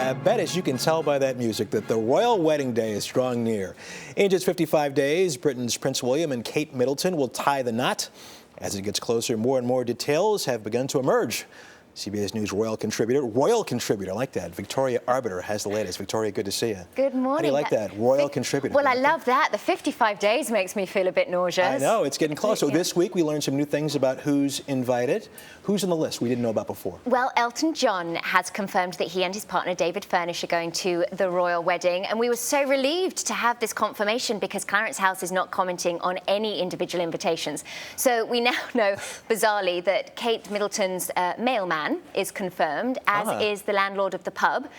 I bet, as you can tell by that music, that the royal wedding day is drawing near. In just 55 days, Britain's Prince William and Kate Middleton will tie the knot. As it gets closer, more and more details have begun to emerge. CBS News royal contributor, I like that, Victoria Arbiter has the latest. Victoria, good to see you. Good morning. How do you like that, royal contributor? Well, I love that. The 55 days makes me feel a bit nauseous. I know, it's getting close. So this week we learned some new things about who's invited. Who's on the list we didn't know about before? Well, Elton John has confirmed that he and his partner David Furnish are going to the royal wedding, and we were so relieved to have this confirmation because Clarence House is not commenting on any individual invitations. So we now know, bizarrely, that Kate Middleton's mailman is confirmed, as is the landlord of the pub.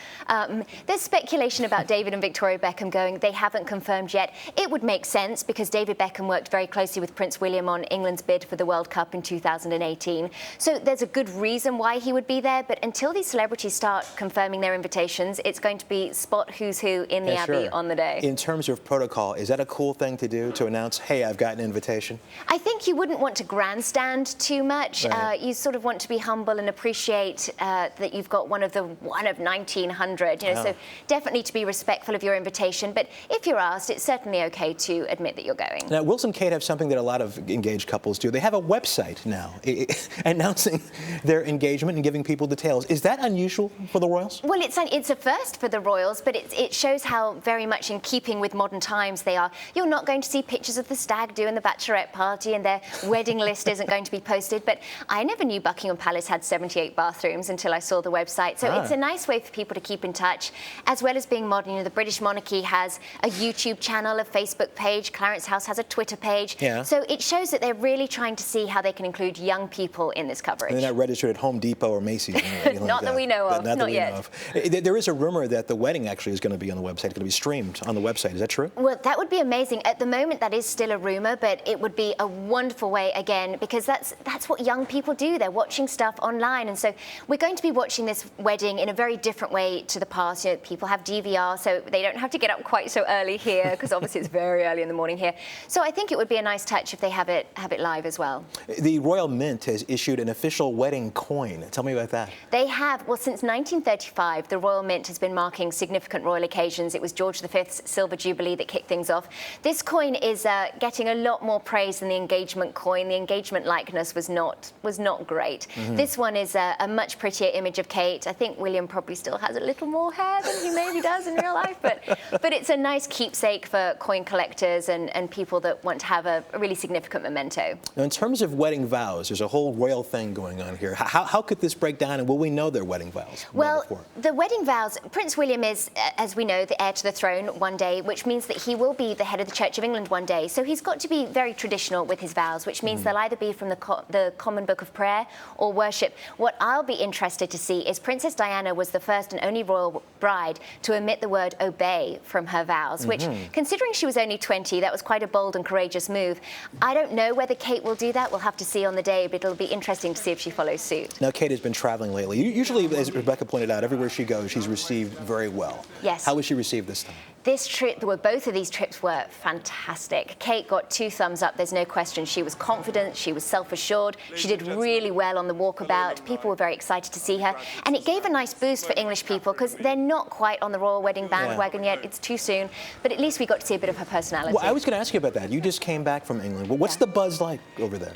There's speculation about David and Victoria Beckham going. They haven't confirmed yet. It would make sense because David Beckham worked very closely with Prince William on England's bid for the World Cup in 2018. So there's a good reason why he would be there, but until these celebrities start confirming their invitations, it's going to be spot who's who in the Abbey on the day. In terms of protocol, is that a cool thing to do, to announce, hey, I've got an invitation? I think you wouldn't want to grandstand too much. Right. You sort of want to be humble and appreciate that you've got one of 1900, you know, so definitely to be respectful of your invitation, but if you're asked, it's certainly okay to admit that you're going. Now, Will and Kate have something that a lot of engaged couples do. They have a website now announcing their engagement and giving people details. Is that unusual for the royals? Well, it's a first for the royals, but it shows how very much in keeping with modern times they are. You're not going to see pictures of the stag do and the bachelorette party, and their wedding list isn't going to be posted, but I never knew Buckingham Palace had 78 bathrooms until I saw the website. So it's a nice way for people to keep in touch, as well as being modern. You know, the British monarchy has a YouTube channel, a Facebook page. Clarence House has a Twitter page. Yeah. So it shows that they're really trying to see how they can include young people in this coverage. And they're not registered at Home Depot or Macy's. Not that we know of. Not yet. There is a rumor that the wedding actually is going to be on the website. It's going to be streamed on the website. Is that true? Well, that would be amazing. At the moment, that is still a rumor, but it would be a wonderful way, again, because that's what young people do. They're watching stuff online. And so we're going to be watching this wedding in a very different way to the past. You know, people have DVR, so they don't have to get up quite so early here, because obviously it's very early in the morning here. So I think it would be a nice touch if they have it live as well. The Royal Mint has issued an official wedding coin. Tell me about that. They have. Well, since 1935, the Royal Mint has been marking significant royal occasions. It was George V's Silver Jubilee that kicked things off. This coin is getting a lot more praise than the engagement coin. The engagement likeness was not great. This one is a much prettier image of Kate. I think William probably still has a little more hair than he maybe does in real life, but it's a nice keepsake for coin collectors and people that want to have a really significant memento. Now, in terms of wedding vows, there's a whole royal thing going on here. How could this break down, and will we know their wedding vows? Well, the wedding vows, Prince William is, as we know, the heir to the throne one day, which means that he will be the head of the Church of England one day. So he's got to be very traditional with his vows, which means they'll either be from the Common Book of Prayer or worship. What I'll be interested to see is Princess Diana was the first and only royal bride to omit the word obey from her vows, which, considering she was only 20, that was quite a bold and courageous move. I don't know whether Kate will do that. We'll have to see on the day, but it'll be interesting to see if she follows suit. Now, Kate has been traveling lately. Usually, as Rebecca pointed out, everywhere she goes, she's received very well. Yes. How was she received this time? This trip, both of these trips were fantastic. Kate got 2 thumbs up, there's no question. She was confident, she was self-assured, she did really well on the walkabout. People were very excited to see her. And it gave a nice boost for English people because they're not quite on the royal wedding bandwagon yet. It's too soon. But at least we got to see a bit of her personality. Well, I was going to ask you about that. You just came back from England. Well, what's the buzz like over there?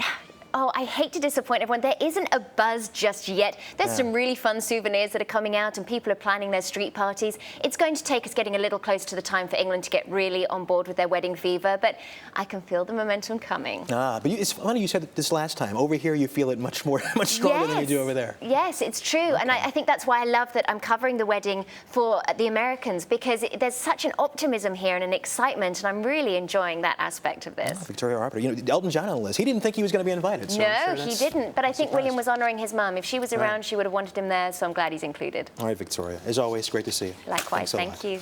Oh, I hate to disappoint everyone. There isn't a buzz just yet. There's some really fun souvenirs that are coming out and people are planning their street parties. It's going to take us getting a little close to the time for England to get really on board with their wedding fever, but I can feel the momentum coming. But it's funny you said this last time. Over here you feel it much stronger than you do over there. Yes, it's true. Okay. And I think that's why I love that I'm covering the wedding for the Americans, because there's such an optimism here and an excitement, and I'm really enjoying that aspect of this. Victoria Arbiter. You know, Elton John on the list. He didn't think he was going to be invited. So no, he didn't. But I think William was honouring his mum. If she was around, she would have wanted him there, so I'm glad he's included. All right, Victoria. As always, great to see you. Likewise. Thank you.